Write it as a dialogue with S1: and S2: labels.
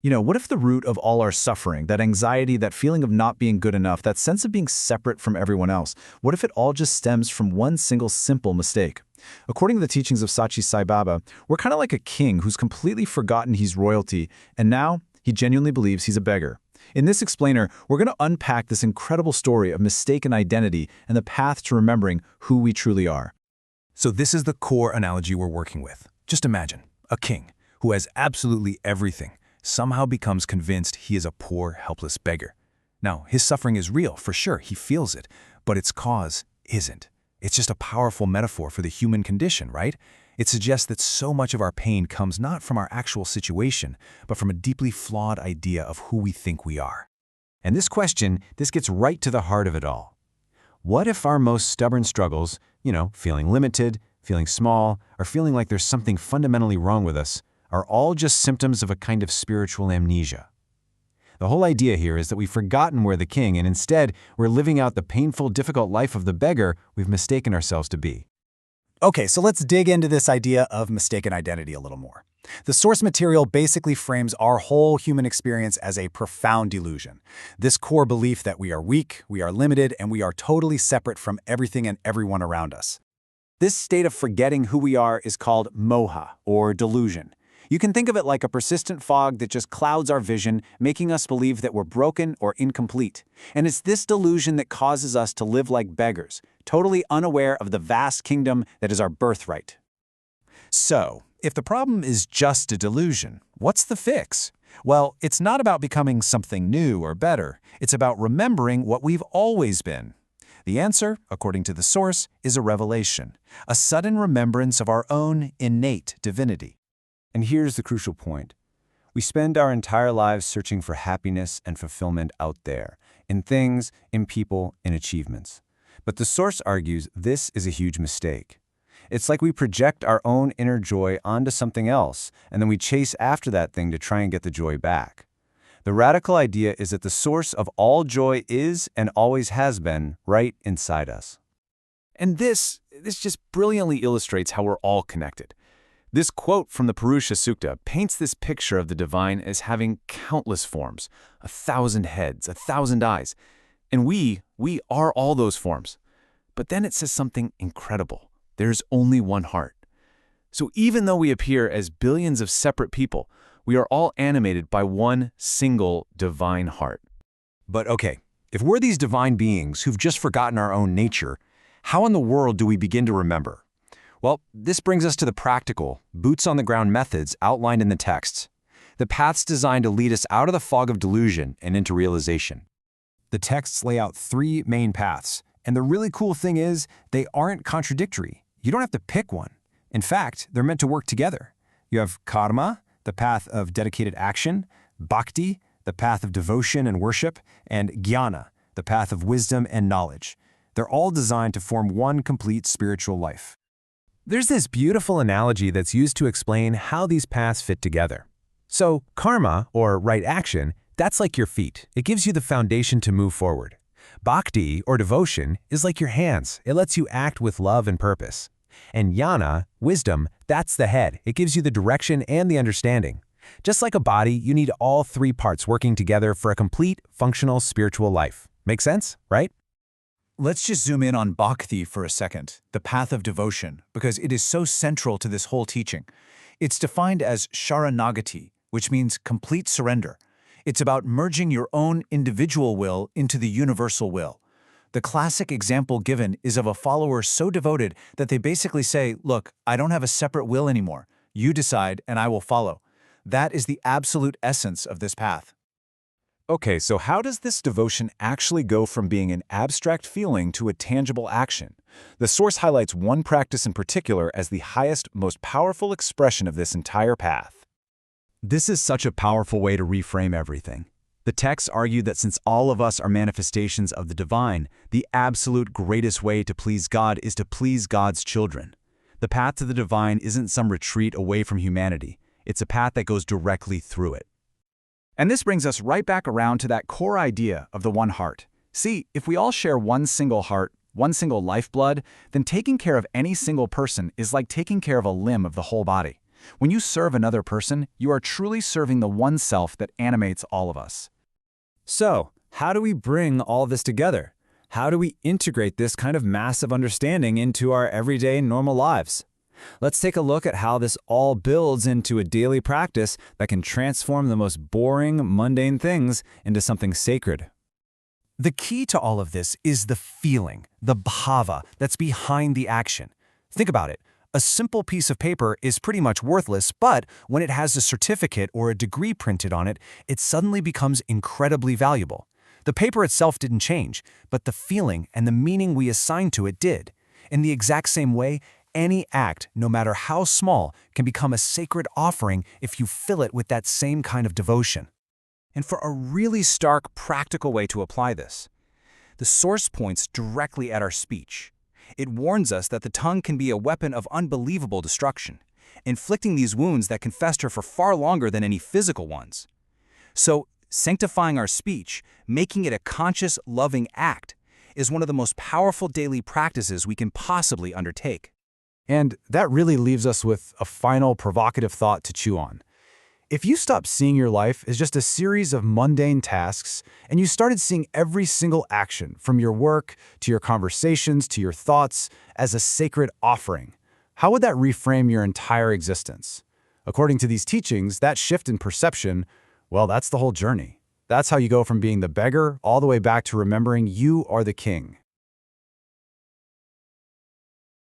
S1: What if the root of all our suffering, that anxiety, that feeling of not being good enough, that sense of being separate from everyone else, what if it all just stems from one single simple mistake? According to the teachings of Sachi Sai Baba, we're kind of like a king who's completely forgotten he's royalty, and now he genuinely believes he's a beggar. In this explainer, we're going to unpack this incredible story of mistaken identity and the path to remembering who we truly are.
S2: So this is the core analogy we're working with. Just imagine, a king who has absolutely everything somehow becomes convinced he is a poor, helpless beggar. Now, his suffering is real, for sure, he feels it, but its cause isn't. It's just a powerful metaphor for the human condition, right? It suggests that so much of our pain comes not from our actual situation, but from a deeply flawed idea of who we think we are.
S3: And this gets right to the heart of it all. What if our most stubborn struggles, feeling limited, feeling small, or feeling like there's something fundamentally wrong with us, are all just symptoms of a kind of spiritual amnesia? The whole idea here is that we've forgotten we're the king, and instead we're living out the painful, difficult life of the beggar we've mistaken ourselves to be.
S1: Okay, so let's dig into this idea of mistaken identity a little more. The source material basically frames our whole human experience as a profound delusion. This core belief that we are weak, we are limited, and we are totally separate from everything and everyone around us. This state of forgetting who we are is called moha, or delusion. You can think of it like a persistent fog that just clouds our vision, making us believe that we're broken or incomplete. And it's this delusion that causes us to live like beggars, totally unaware of the vast kingdom that is our birthright.
S2: So, if the problem is just a delusion, what's the fix? Well, it's not about becoming something new or better. It's about remembering what we've always been. The answer, according to the source, is a revelation, a sudden remembrance of our own innate divinity.
S3: And here's the crucial point. We spend our entire lives searching for happiness and fulfillment out there, in things, in people, in achievements. But the source argues this is a huge mistake. It's like we project our own inner joy onto something else, and then we chase after that thing to try and get the joy back. The radical idea is that the source of all joy is and always has been right inside us.
S2: And this just brilliantly illustrates how we're all connected. This quote from the Purusha Sukta paints this picture of the divine as having countless forms, 1,000 heads, 1,000 eyes. And we are all those forms. But then it says something incredible. There's only one heart. So even though we appear as billions of separate people, we are all animated by one single divine heart.
S3: But okay, if we're these divine beings who've just forgotten our own nature, how in the world do we begin to remember? Well, this brings us to the practical, boots-on-the-ground methods outlined in the texts. The paths designed to lead us out of the fog of delusion and into realization. The texts lay out 3 main paths, and the really cool thing is they aren't contradictory. You don't have to pick one. In fact, they're meant to work together. You have karma, the path of dedicated action, bhakti, the path of devotion and worship, and jnana, the path of wisdom and knowledge. They're all designed to form one complete spiritual life.
S2: There's this beautiful analogy that's used to explain how these paths fit together. So, karma, or right action, that's like your feet. It gives you the foundation to move forward. Bhakti, or devotion, is like your hands. It lets you act with love and purpose. And jnana, wisdom, that's the head. It gives you the direction and the understanding. Just like a body, you need all 3 parts working together for a complete, functional spiritual life. Make sense, right?
S1: Let's just zoom in on bhakti for a second, the path of devotion, because it is so central to this whole teaching. It's defined as sharanagati, which means complete surrender. It's about merging your own individual will into the universal will. The classic example given is of a follower so devoted that they basically say, look, I don't have a separate will anymore. You decide and I will follow. That is the absolute essence of this path.
S4: Okay, so how does this devotion actually go from being an abstract feeling to a tangible action? The source highlights one practice in particular as the highest, most powerful expression of this entire path.
S5: This is such a powerful way to reframe everything. The texts argue that since all of us are manifestations of the divine, the absolute greatest way to please God is to please God's children. The path to the divine isn't some retreat away from humanity. It's a path that goes directly through it.
S1: And this brings us right back around to that core idea of the one heart. See, if we all share one single heart, one single lifeblood, then taking care of any single person is like taking care of a limb of the whole body.
S4: When you serve another person, you are truly serving the one self that animates all of us.
S5: So, how do we bring all this together? How do we integrate this kind of massive understanding into our everyday normal lives? Let's take a look at how this all builds into a daily practice that can transform the most boring, mundane things into something sacred.
S2: The key to all of this is the feeling, the bhava that's behind the action. Think about it. A simple piece of paper is pretty much worthless, but when it has a certificate or a degree printed on it, it suddenly becomes incredibly valuable. The paper itself didn't change, but the feeling and the meaning we assign to it did. In the exact same way, any act, no matter how small, can become a sacred offering if you fill it with that same kind of devotion.
S5: And for a really stark, practical way to apply this, the source points directly at our speech. It warns us that the tongue can be a weapon of unbelievable destruction, inflicting these wounds that can fester for far longer than any physical ones. So, sanctifying our speech, making it a conscious, loving act, is one of the most powerful daily practices we can possibly undertake.
S1: And that really leaves us with a final provocative thought to chew on. If you stopped seeing your life as just a series of mundane tasks, and you started seeing every single action, from your work to your conversations to your thoughts, as a sacred offering, how would that reframe your entire existence? According to these teachings, that shift in perception, well, that's the whole journey. That's how you go from being the beggar all the way back to remembering you are the king.